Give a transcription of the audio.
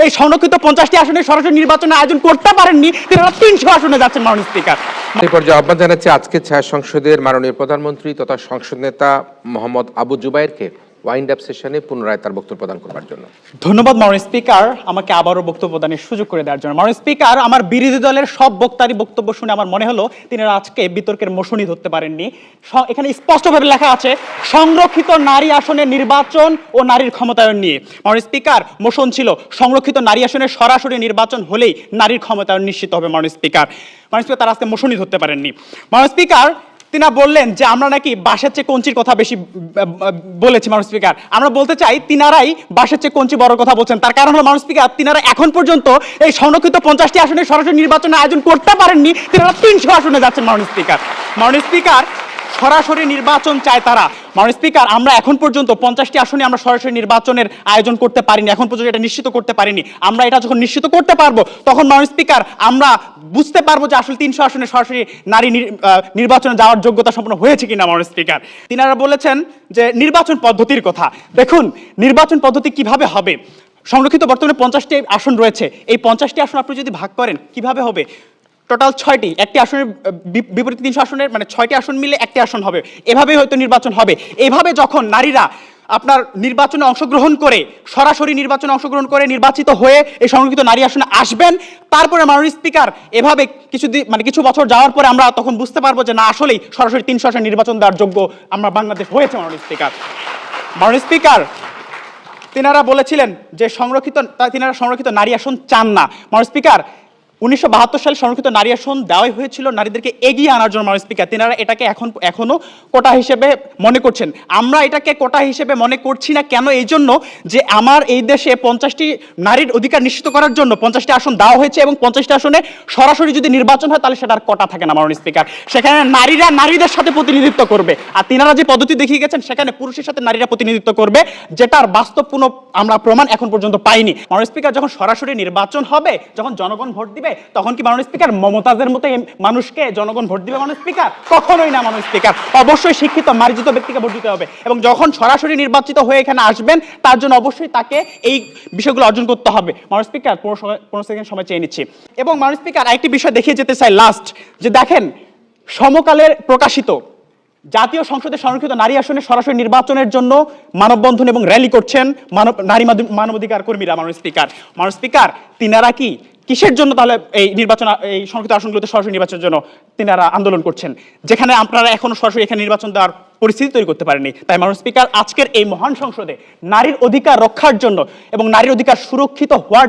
এই সংরক্ষিত 50টি আসনে সরাসরি নির্বাচনের আয়োজন করতে পারেননি, তিনারা 300 আসনে যাচ্ছেন মাননীয় স্পিকার। এই পর্যায়ে আহ্বান জানাচ্ছি আজকে ছায়া সংসদের মাননীয় প্রধানমন্ত্রী তথা সংসদ নেতা মোহাম্মদ আবু জুবাইরকে ওয়াইন্ড আপ সেশনে পুনরায় তার বক্তব্য প্রদান করবার জন্য। ধন্যবাদ মাননীয় স্পিকার, আমাকে আবারও বক্তব্য প্রদানের সুযোগ করে দেওয়ার জন্য। মাননীয় স্পিকার, আমার বিরোধী দলের সব বক্তারই বক্তব্য শুনে আমার মনে হলো তিনারা আজকে বিতর্কের মশনি ধরতে পারেননি। এখানে স্পষ্টভাবে লেখা আছে সংরক্ষিত নারী আসনের নির্বাচন ও নারীর ক্ষমতায়ন নিয়ে। মাননীয় স্পিকার, মোশন ছিল সংরক্ষিত নারী আসনের সরাসরি নির্বাচন হলেই নারীর ক্ষমতায়ন নিশ্চিত হবে। মাননীয় স্পিকার, তারা আজকে মশনি ধরতে পারেননি। মাননীয় স্পিকার, তিনি বললেন যে আমরা নাকি বাঁশের চেয়ে কঞ্চির কথা বেশি বলেছি। মাননীয় স্পিকার, আমরা বলতে চাই তিনারাই বাঁশের চেয়ে কঞ্চি বড় কথা বলছেন। তার কারণ হলো মাননীয় স্পিকার, তিনারা এখন পর্যন্ত এই সংরক্ষিত 50টি আসনে সরাসরি নির্বাচনের আয়োজন করতে পারেননি, তিনারা 300 আসনে যাচ্ছেন। মাননীয় স্পিকার, সরাসরি নির্বাচন চায় তারা। মাননীয় স্পিকার, আমরা এখন পর্যন্ত 50টি আসনে আমরা সরাসরি নির্বাচনের আয়োজন করতে পারিনি, এখন পর্যন্ত এটা নিশ্চিত করতে পারিনি। আমরা এটা যখন নিশ্চিত করতে পারবো তখন মাননীয় স্পিকার আমরা বুঝতে পারবো যে আসলে 300 আসনে সরাসরি নারী নির্বাচনে যাওয়ার যোগ্যতা সম্পন্ন হয়েছে কিনা। মাননীয় স্পিকার, তিনারা বলেছেন যে নির্বাচন পদ্ধতির কথা। দেখুন, নির্বাচন পদ্ধতি কিভাবে হবে? সংরক্ষিত বর্তমানে 50টি আসন রয়েছে, এই 50টি আসন আপনি যদি ভাগ করেন কিভাবে হবে? টোটাল 6টি, একটি আসনের বিপরীতে 300 আসনের মানে 6টি আসন মিলে একটি আসন হবে, এভাবেই হয়তো নির্বাচন হবে। এভাবে যখন নারীরা আপনার নির্বাচনে অংশগ্রহণ করে, সরাসরি নির্বাচনে অংশগ্রহণ করে নির্বাচিত হয়ে এই সংরক্ষিত নারী আসনে আসবেন, তারপরে মাননীয় স্পিকার এভাবে কিছু বছর যাওয়ার পরে আমরা তখন বুঝতে পারবো যে না, আসলেই সরাসরি 300 আসনে নির্বাচন দেওয়ার যোগ্য আমরা বাংলাদেশ হয়েছে। মাননীয় স্পিকার, তিনারা বলেছিলেন যে তিনারা সংরক্ষিত নারী আসন চান না। মাননীয় স্পিকার, 1972 সালে সংরক্ষিত নারী আসন দেওয়াই হয়েছিল নারীদেরকে এগিয়ে আনার জন্য। মাননীয় স্পিকার, তিনারা এটাকে এখনো কোটা হিসেবে মনে করছেন। আমরা এটাকে কোটা হিসেবে মনে করছি না। কেন? এই জন্য যে আমার এই দেশে 50টি নারীর অধিকার নিশ্চিত করার জন্য 50টি আসন দেওয়া হয়েছে, এবং 50টি আসনে সরাসরি যদি নির্বাচন হয় তাহলে সেটার কোটা থাকে না। মাননীয় স্পিকার, সেখানে নারীরা নারীদের সাথে প্রতিনিধিত্ব করবে। আর তিনারা যে পদ্ধতি দেখিয়ে গেছেন সেখানে পুরুষের সাথে নারীরা প্রতিনিধিত্ব করবে, যেটার বাস্তবপূর্ণ আমরা প্রমাণ এখন পর্যন্ত পাইনি। মাননীয় স্পিকার, যখন সরাসরি নির্বাচন হবে, যখন জনগণ ভোট দিবে, তখন কি মাননীয় স্পিকার মমতাজের মতো মানুষকে জনগণ ভোট দিবে? মাননীয় স্পিকার, কখনোই না। মাননীয় স্পিকার, অবশ্যই শিক্ষিত মার্জিত ব্যক্তিকে ভোট দিতে হবে, এবং যখন সরাসরি নির্বাচিত হয়ে এখানে আসবেন তার জন্য অবশ্যই তাকে এই বিষয়গুলো অর্জন করতে হবে। মাননীয় স্পিকার, 15 সেকেন্ড সময় চেয়ে নিচ্ছি। এবং মাননীয় স্পিকার, আরেকটি বিষয় দেখিয়ে যেতে চাই লাস্ট, যে দেখেন সমকালের প্রকাশিত জাতীয় সংসদে সংরক্ষিত নারী আসনে সরাসরি নির্বাচনের জন্য মানববন্ধন এবং র্যালি করছেন নারী মানবাধিকার কর্মীরা। মাননীয় স্পিকার, তিনারা কিসের জন্য তাহলে এই সংরক্ষিত আসনগুলোতে সরাসরি নির্বাচনের জন্য তিনারা আন্দোলন করছেন, যেখানে আপনারা এখনো সরাসরি এখানে নির্বাচন দেওয়ার পরিস্থিতি তৈরি করতে পারেনি? তাই মাননীয় স্পিকার, আজকের এই মহান সংসদে নারীর অধিকার রক্ষার জন্য এবং নারীর অধিকার সুরক্ষিত হওয়ার